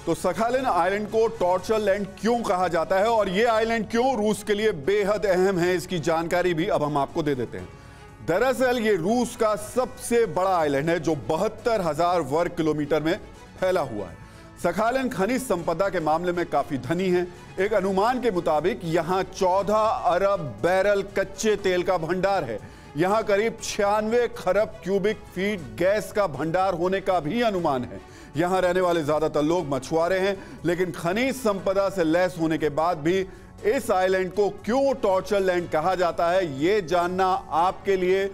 तो Sakhalin island को torture land क्यों कहा जाता है और ये आइलैंड क्यों रूस के लिए बेहद अहम है, इसकी जानकारी भी अब हम आपको दे देते हैं। दरअसल ये रूस का सबसे बड़ा आइलैंड है जो 72,000 वर्ग किलोमीटर में फैला हुआ है। सखालिन खनिज संपदा के मामले में काफी धनी है। एक अनुमान के मुताबिक यहां 14 अरब बैरल कच्चे तेल का भंडार है। यहां करीब 96 खरब क्यूबिक फीट गैस का भंडार होने का भी अनुमान है। यहां रहने वाले ज्यादातर लोग मछुआरे हैं, लेकिन खनिज संपदा से लैस होने के बाद भी इस आइलैंड को क्यों टॉर्चर लैंड कहा जाता है, यह जानना आपके लिए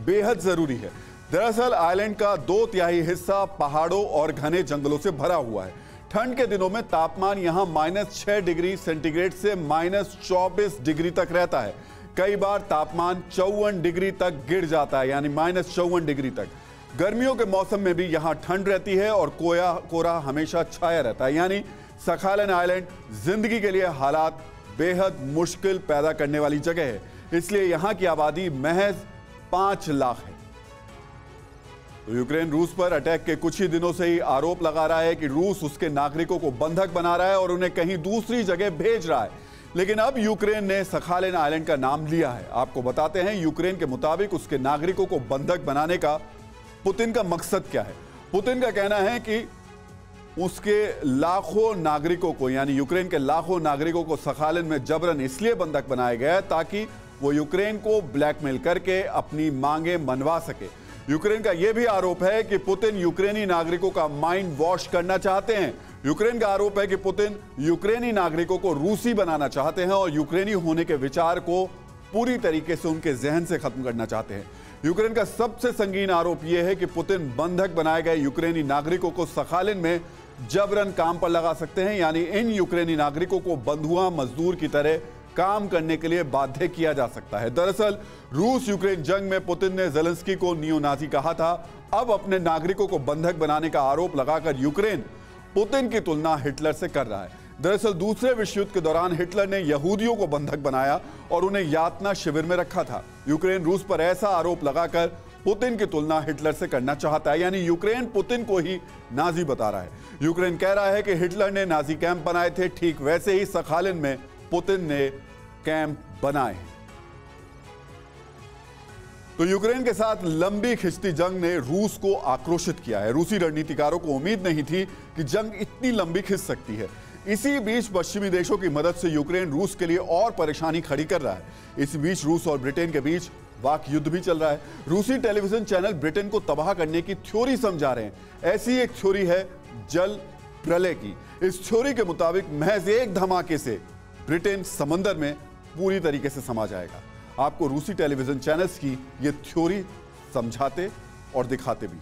बेहद जरूरी है। दरअसल आइलैंड का 2/3 हिस्सा पहाड़ों और घने जंगलों से भरा हुआ है। ठंड के दिनों में तापमान यहां -6 डिग्री सेंटीग्रेड से -24 डिग्री तक रहता है। कई बार तापमान 54 डिग्री तक गिर जाता है, यानी -54 डिग्री तक। गर्मियों के मौसम में भी यहां ठंड रहती है और कोहरा हमेशा छाया रहता है, यानी सखालिन आइलैंड जिंदगी के लिए हालात बेहद मुश्किल पैदा करने वाली जगह है। इसलिए यहां की आबादी महज 5 लाख है। तो यूक्रेन रूस पर अटैक के कुछ ही दिनों से ही आरोप लगा रहा है कि रूस उसके नागरिकों को बंधक बना रहा है और उन्हें कहीं दूसरी जगह भेज रहा है। लेकिन अब यूक्रेन ने सखालिन आइलैंड का नाम लिया है। आपको बताते हैं यूक्रेन के मुताबिक उसके नागरिकों को बंधक बनाने का पुतिन का मकसद क्या है। पुतिन का कहना है कि उसके लाखों नागरिकों को, यानी यूक्रेन के लाखों नागरिकों को सखालिन में जबरन इसलिए बंधक बनाया गया है ताकि वो यूक्रेन को ब्लैकमेल करके अपनी मांगे मनवा सके। यूक्रेन का यह भी आरोप है कि पुतिन यूक्रेनी नागरिकों का माइंड वॉश करना चाहते हैं। यूक्रेन का आरोप है कि पुतिन यूक्रेनी नागरिकों को रूसी बनाना चाहते हैं और यूक्रेनी होने के विचार को पूरी तरीके से उनके जहन से खत्म करना चाहते हैं। यूक्रेन का सबसे संगीन आरोप यह है कि पुतिन बंधक बनाए गए यूक्रेनी नागरिकों को सखालिन में जबरन काम पर लगा सकते हैं, यानी इन यूक्रेनी नागरिकों को बंधुआ मजदूर की तरह काम करने के लिए बाध्य किया जा सकता है। दरअसल रूस यूक्रेन जंग में पुतिन ने ज़ेलेंस्की को नियोनाजी कहा था। अब अपने नागरिकों को बंधक बनाने का आरोप लगाकर यूक्रेन पुतिन की तुलना हिटलर से कर रहा है। दरअसल दूसरे विश्व युद्ध के दौरान हिटलर ने यहूदियों को बंधक बनाया और उन्हें यातना शिविर में रखा था। यूक्रेन रूस पर ऐसा आरोप लगाकर पुतिन की तुलना हिटलर से करना चाहता है, यानी यूक्रेन पुतिन को ही नाजी बता रहा है। यूक्रेन कह रहा है कि हिटलर ने नाजी कैंप बनाए थे, ठीक वैसे ही सखालिन में पुतिन ने कैंप बनाए। तो यूक्रेन के साथ लंबी खिंचती जंग ने रूस को आक्रोशित किया है। रूसी रणनीतिकारों को उम्मीद नहीं थी कि जंग इतनी लंबी खिंच सकती है। इसी बीच पश्चिमी देशों की मदद से यूक्रेन रूस के लिए और परेशानी खड़ी कर रहा है। इस बीच रूस और ब्रिटेन के बीच वाक युद्ध भी चल रहा है। रूसी टेलीविजन चैनल ब्रिटेन को तबाह करने की थ्योरी समझा रहे हैं। ऐसी एक थ्योरी है जल प्रलय की। इस थ्योरी के मुताबिक महज एक धमाके से ब्रिटेन समंदर में पूरी तरीके से समा जाएगा। आपको रूसी टेलीविजन चैनल्स की यह थ्योरी समझाते और दिखाते भी।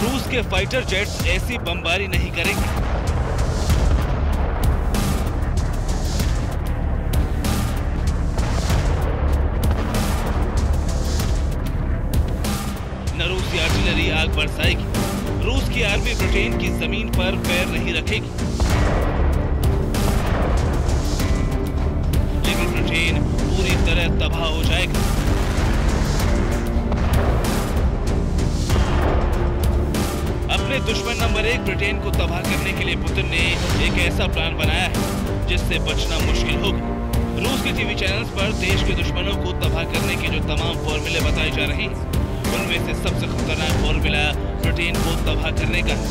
रूस के फाइटर जेट्स ऐसी बमबारी नहीं करेंगे। न रूसी आर्टिलरी आग बरसाएगी। रूस की आर्मी ब्रिटेन की जमीन पर पैर नहीं रखेगी। लेकिन ब्रिटेन पूरी तरह तबाह हो जाएगा। अपने दुश्मन नंबर 1 ब्रिटेन को तबाह करने के लिए पुतिन ने एक ऐसा प्लान बनाया है जिससे बचना मुश्किल होगा। रूस के टीवी चैनल्स पर देश के दुश्मनों को तबाह करने के जो तमाम फॉर्मूले बताए जा रहे हैं, उनमें से सबसे खतरनाक फॉर्मूला ब्रिटेन को तबाह करने का है।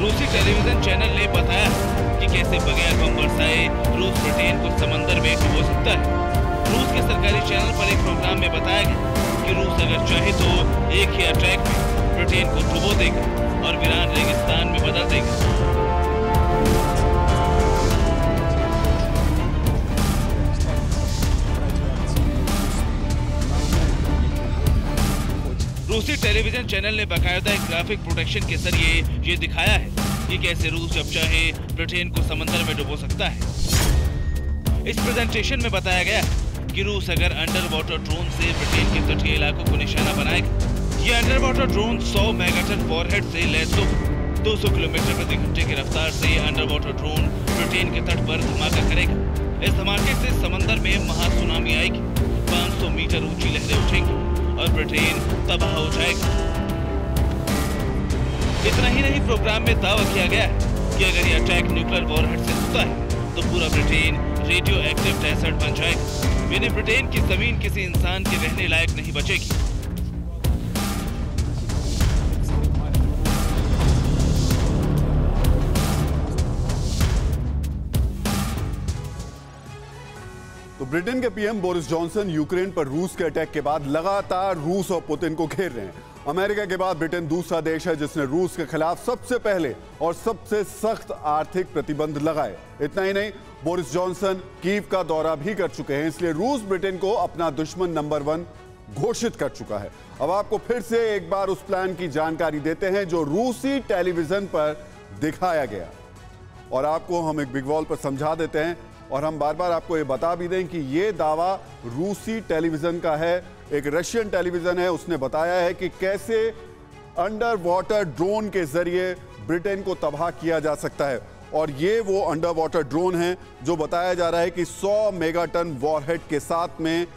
रूसी टेलीविजन चैनल ने बताया कि कैसे बगैर बम बरसाए रूस ब्रिटेन को समंदर में डुबो सकता है। रूस के सरकारी चैनल पर एक प्रोग्राम में बताया गया कि रूस अगर चाहे तो एक ही अटैक में ब्रिटेन को डुबो देगा और वीरान रेगिस्तान में बदल देगा। रूसी टेलीविजन चैनल ने बाकायदा एक ग्राफिक प्रोटेक्शन के जरिए ये दिखाया है कि कैसे रूस जब चाहे ब्रिटेन को समंदर में डुबो सकता है। इस प्रेजेंटेशन में बताया गया कि रूस अगर अंडर वाटर ड्रोन से ब्रिटेन के तटीय इलाकों को निशाना बनाएगा। ये under water drone 100 megaton warhead से लैस होगा। 200 किलोमीटर प्रति घंटे की रफ्तार से अंडर वाटर ड्रोन ब्रिटेन के तट पर धमाका करेगा। इस धमाके से समंदर में महासुनामी आएगी, 500 मीटर ऊंची लहरें उठेंगी और ब्रिटेन तबाह हो जाएगा। इतना ही नहीं, प्रोग्राम में दावा किया गया है कि अगर यह अटैक न्यूक्लियर वॉरहेड से होता है तो पूरा ब्रिटेन रेडियो एक्टिव डेजर्ट बन जाएगा। यानी ब्रिटेन की जमीन किसी इंसान के रहने लायक नहीं बचेगी। तो ब्रिटेन के पीएम बोरिस जॉनसन यूक्रेन पर रूस के अटैक के बाद लगातार रूस और पुतिन को घेर रहे हैं। अमेरिका के बाद ब्रिटेन दूसरा देश है जिसने रूस के खिलाफ सबसे पहले और सबसे सख्त आर्थिक प्रतिबंध लगाए। इतना ही नहीं, बोरिस जॉनसन कीव का दौरा भी कर चुके हैं, इसलिए रूस ब्रिटेन को अपना दुश्मन नंबर 1 घोषित कर चुका है। अब आपको फिर से एक बार उस प्लान की जानकारी देते हैं जो रूसी टेलीविजन पर दिखाया गया, और आपको हम एक बिग वॉल पर समझा देते हैं और हम बार बार आपको ये बता भी दें कि ये दावा रूसी टेलीविजन का है। एक रशियन टेलीविजन है, उसने बताया है कि कैसे अंडर वाटर ड्रोन के जरिए ब्रिटेन को तबाह किया जा सकता है। और ये वो अंडर वाटर ड्रोन है जो बताया जा रहा है कि 100 मेगाटन वॉरहेड के साथ में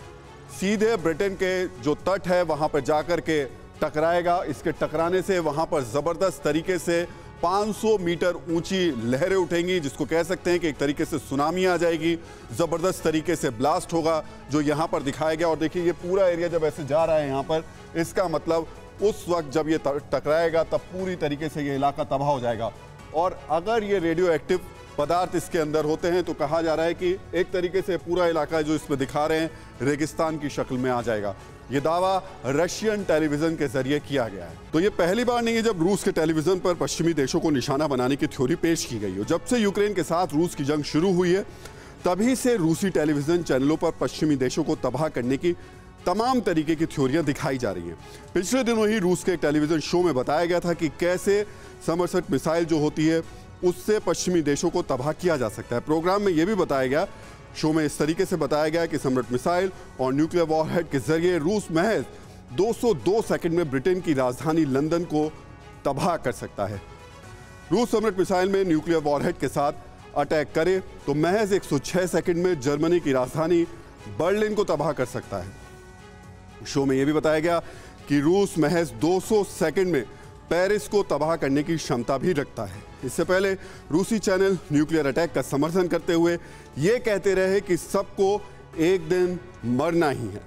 सीधे ब्रिटेन के जो तट है वहां पर जाकर के टकराएगा। इसके टकराने से वहां पर जबरदस्त तरीके से 500 मीटर ऊंची लहरें उठेंगी, जिसको कह सकते हैं कि एक तरीके से सुनामी आ जाएगी। जबरदस्त तरीके से ब्लास्ट होगा जो यहां पर दिखाया गया। और देखिए ये पूरा एरिया जब ऐसे जा रहा है यहां पर, इसका मतलब उस वक्त जब ये टकराएगा तब पूरी तरीके से ये इलाका तबाह हो जाएगा। और अगर ये रेडियो एक्टिव पदार्थ इसके अंदर होते हैं तो कहा जा रहा है कि एक तरीके से पूरा इलाका जो इसमें दिखा रहे हैं रेगिस्तान की शक्ल में आ जाएगा। ये दावा रशियन टेलीविजन के जरिए किया गया है। तो ये पहली बार नहीं है जब रूस के टेलीविजन पर पश्चिमी देशों को निशाना बनाने की थ्योरी पेश की गई हो। जब से यूक्रेन के साथ रूस की जंग शुरू हुई है तभी से रूसी टेलीविजन चैनलों पर पश्चिमी देशों को तबाह करने की तमाम तरीके की थ्योरियां दिखाई जा रही हैं। पिछले दिनों ही रूस के एक टेलीविजन शो में बताया गया था कि कैसे समरसेट मिसाइल जो होती है उससे पश्चिमी देशों को तबाह किया जा सकता है। प्रोग्राम में यह भी बताया गया, शो में इस तरीके से बताया गया कि समरसेट मिसाइल और न्यूक्लियर वॉरहेड के जरिए रूस महज 202 सेकंड में ब्रिटेन की राजधानी लंदन को तबाह कर सकता है। रूस समरसेट मिसाइल में न्यूक्लियर वॉरहेड के साथ अटैक करे तो महज 106 सेकंड में जर्मनी की राजधानी बर्लिन को तबाह कर सकता है। शो में यह भी बताया गया कि रूस महज 200 सेकंड में पेरिस को तबाह करने की क्षमता भी रखता है। इससे पहले रूसी चैनल न्यूक्लियर अटैक का समर्थन करते हुए ये कहते रहे कि सबको एक दिन मरना ही है।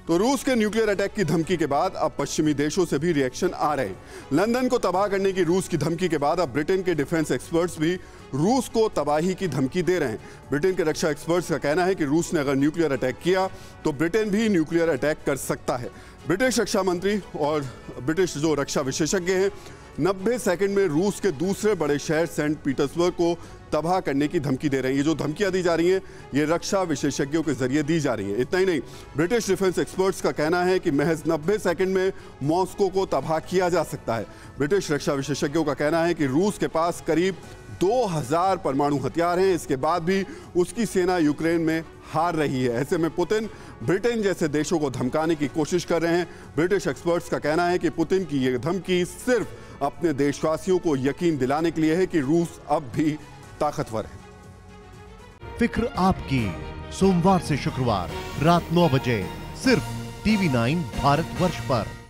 तो रूस के न्यूक्लियर अटैक की धमकी के बाद अब पश्चिमी देशों से भी रिएक्शन आ रहे हैं। लंदन को तबाह करने की रूस की धमकी के बाद अब ब्रिटेन के डिफेंस एक्सपर्ट्स भी रूस को तबाही की धमकी दे रहे हैं। ब्रिटेन के रक्षा एक्सपर्ट्स का कहना है कि रूस ने अगर न्यूक्लियर अटैक किया तो ब्रिटेन भी न्यूक्लियर अटैक कर सकता है। ब्रिटिश रक्षा मंत्री और ब्रिटिश जो रक्षा विशेषज्ञ हैं 90 सेकंड में रूस के दूसरे बड़े शहर सेंट पीटर्सबर्ग को तबाह करने की धमकी दे रहे हैं। ये जो धमकियां दी जा रही हैं ये रक्षा विशेषज्ञों के जरिए दी जा रही हैं। इतना ही नहीं, ब्रिटिश डिफेंस एक्सपर्ट्स का कहना है कि महज 90 सेकंड में मॉस्को को तबाह किया जा सकता है। ब्रिटिश रक्षा विशेषज्ञों का कहना है कि रूस के पास करीब 2000 परमाणु हथियार हैं, इसके बाद भी उसकी सेना यूक्रेन में हार रही है। ऐसे में पुतिन ब्रिटेन जैसे देशों को धमकाने की कोशिश कर रहे हैं। ब्रिटिश एक्सपर्ट्स का कहना है कि पुतिन की यह धमकी सिर्फ अपने देशवासियों को यकीन दिलाने के लिए है कि रूस अब भी ताकतवर है। फिक्र आपकी, सोमवार से शुक्रवार रात 9 बजे सिर्फ TV9 भारतवर्ष पर।